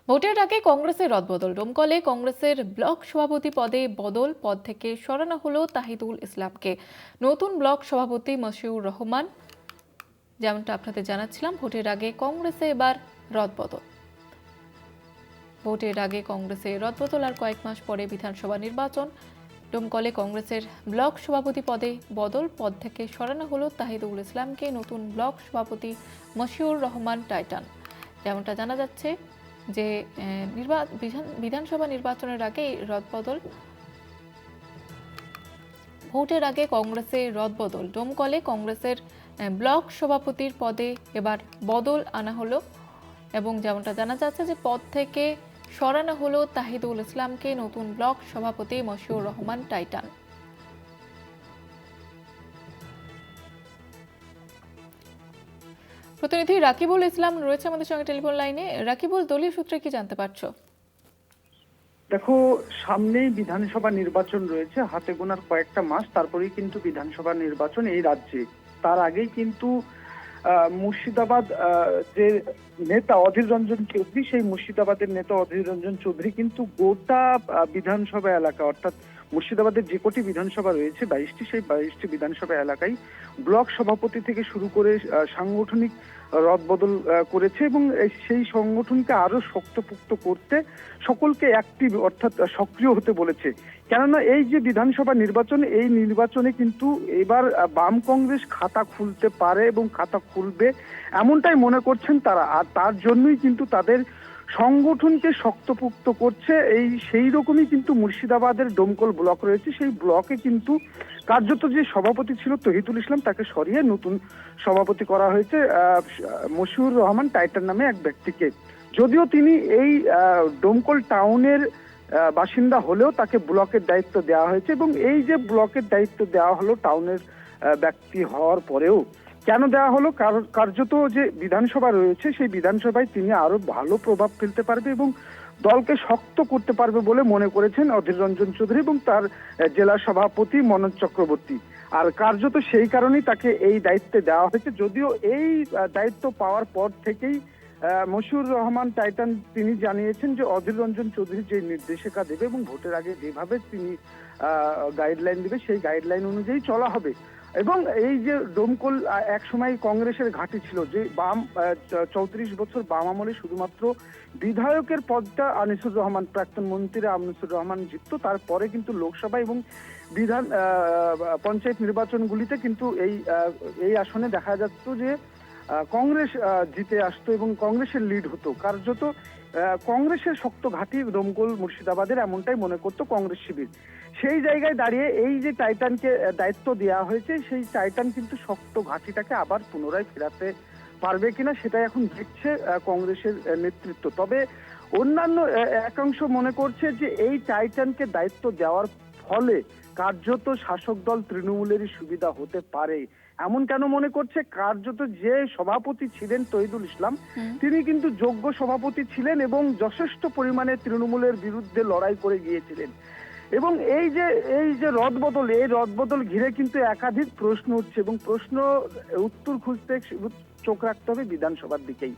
ভোটের আগে কংগ্রেসের রদবদল। ডোমকলে কংগ্রেসের ব্লক সভাপতি পদে বদল, পদ থেকে সরানো হলো তাহিদুল ইসলামকে। নতুন ব্লক সভাপতি মশিউর রহমান। যেমনটা আপনাদের জানাচ্ছিলাম, ভোটের আগে কংগ্রেসে এবার রদবদল। ভোটের আগে কংগ্রেসে রদবদল আর কয়েক মাস পরে বিধানসভা নির্বাচন। ডোমকলে কংগ্রেসের ব্লক সভাপতি পদে বদল, পদ থেকে সরানো হলো তাহিদুল ইসলামকে। নতুন ব্লক সভাপতি মশিউর রহমান টাইটান। যেমনটা জানা যাচ্ছে যে বিধানসভা নির্বাচনের আগে রদবদল। ভোটের আগে কংগ্রেসে রদবদল। ডোমকলে কংগ্রেসের ব্লক সভাপতির পদে এবার বদল আনা হলো এবং যেমনটা জানা যাচ্ছে যে পদ থেকে সরানো হলো তাহিদুল ইসলামকে। নতুন ব্লক সভাপতি মশিউর রহমান টাইটান। প্রতিনিধি রাকিবুল ইসলাম রয়েছে আমাদের সঙ্গে টেলিফোন লাইনে। রাকিবুল, দলীয় সূত্রে কি জানতে পারছো? দেখো, সামনেই বিধানসভা নির্বাচন রয়েছে, হাতে গোনার কয়েকটা মাস, তারপরেই কিন্তু বিধানসভা নির্বাচন এই রাজ্যে। তার আগেই কিন্তু মুর্শিদাবাদ যে নেতা অধীর রঞ্জন চৌধুরী, সেই মুর্শিদাবাদের নেতা অধীর রঞ্জন চৌধুরী কিন্তু গোটা বিধানসভা এলাকা, অর্থাৎ মুর্শিদাবাদের যে কটি বিধানসভা রয়েছে 22টি, সেই 22টি বিধানসভা এলাকায় ব্লক সভাপতি থেকে শুরু করে সাংগঠনিক রদবদল করেছে এবং সেই সংগঠনকে আরো শক্তপোক্ত করতে সকলকে অ্যাক্টিভ অর্থাৎ সক্রিয় হতে বলেছে। কেননা এই যে বিধানসভা নির্বাচন, এই নির্বাচনে কিন্তু এবার বাম কংগ্রেস খাতা খুলতে পারে এবং খাতা খুলবে এমনটাই মনে করছেন তারা। আর তার জন্যই কিন্তু তাদের সংগঠনকে শক্তপোক্ত করছে। সেই রকমই কিন্তু মুর্শিদাবাদের ডোমকল ব্লক রয়েছে, সেই ব্লকে কিন্তু কার্যত যে সভাপতি ছিল তহিদুল ইসলাম, তাকে সরিয়ে নতুন সভাপতি করা হয়েছে মশিউর রহমান টাইটান নামে এক ব্যক্তিকে। যদিও তিনি এই ডোমকল টাউনের বাসিন্দা হলেও তাকে ব্লকের দায়িত্ব দেওয়া হয়েছে এবং এই যে ব্লকের দায়িত্ব দেওয়া হলো টাউনের ব্যক্তি হওয়ার পরেও কেন দেওয়া হলো, কার্যত যে বিধানসভা রয়েছে সেই বিধানসভায় তিনি আরো ভালো প্রভাব ফেলতে পারবে এবং দলকে শক্ত করতে পারবে বলে মনে করেছেন অধীর রঞ্জন চৌধুরী এবং তার জেলা সভাপতি মনোজ চক্রবর্তী। আর কার্যত সেই কারণেই তাকে এই দায়িত্বে দেওয়া হয়েছে। যদিও এই দায়িত্ব পাওয়ার পর থেকেই মশিউর রহমান টাইটান তিনি জানিয়েছেন যে অধীর রঞ্জন চৌধুরী যে নির্দেশিকা দেবে এবং ভোটের আগে যেভাবে তিনি গাইডলাইন দেবে সেই গাইডলাইন অনুযায়ী চলা হবে। এবং এই যে ডোমকল একসময় কংগ্রেসের ঘাঁটি ছিল, যে বাম 34 বছর বাম আমলে শুধুমাত্র বিধায়কের পদটা আনিসুর রহমান, প্রাক্তন মন্ত্রী আনিসুর রহমান জিতত। তারপরে কিন্তু লোকসভা এবং বিধান পঞ্চায়েত নির্বাচনগুলিতে কিন্তু এই আসনে দেখা যাচ্ছে যে কংগ্রেস জিতে আসতো এবং কংগ্রেসের লিড হতো। কার্যত কংগ্রেসের শক্ত ঘাঁটি ডোমকল মুর্শিদাবাদের, এমনটাই মনে করতো কংগ্রেস শিবির। সেই জায়গায় দাঁড়িয়ে এই যে টাইটানকে দায়িত্ব দেওয়া হয়েছে, সেই টাইটান কিন্তু শক্ত ঘাঁটিটাকে আবার পুনরায় ফেরাতে পারবে কিনা সেটাই এখন দেখছে কংগ্রেসের নেতৃত্ব। তবে অন্যান্য একাংশ মনে করছে যে এই টাইটানকে দায়িত্ব দেওয়ার ফলে কার্যত শাসক দল তৃণমূলেরই সুবিধা হতে পারে। এমন কেন মনে করছে, কার্যত যে সভাপতি ছিলেন তহিদুল ইসলাম, তিনি কিন্তু যোগ্য সভাপতি ছিলেন এবং যথেষ্ট পরিমাণে তৃণমূলের বিরুদ্ধে লড়াই করে গিয়েছিলেন। এবং এই যে রদবদল, এই রদবদল ঘিরে কিন্তু একাধিক প্রশ্ন উঠছে এবং প্রশ্ন উত্তর খুঁজতে চোখ রাখতে হবে বিধানসভার দিকেই।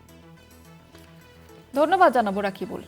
ধন্যবাদ জানাবো রাকিবুল।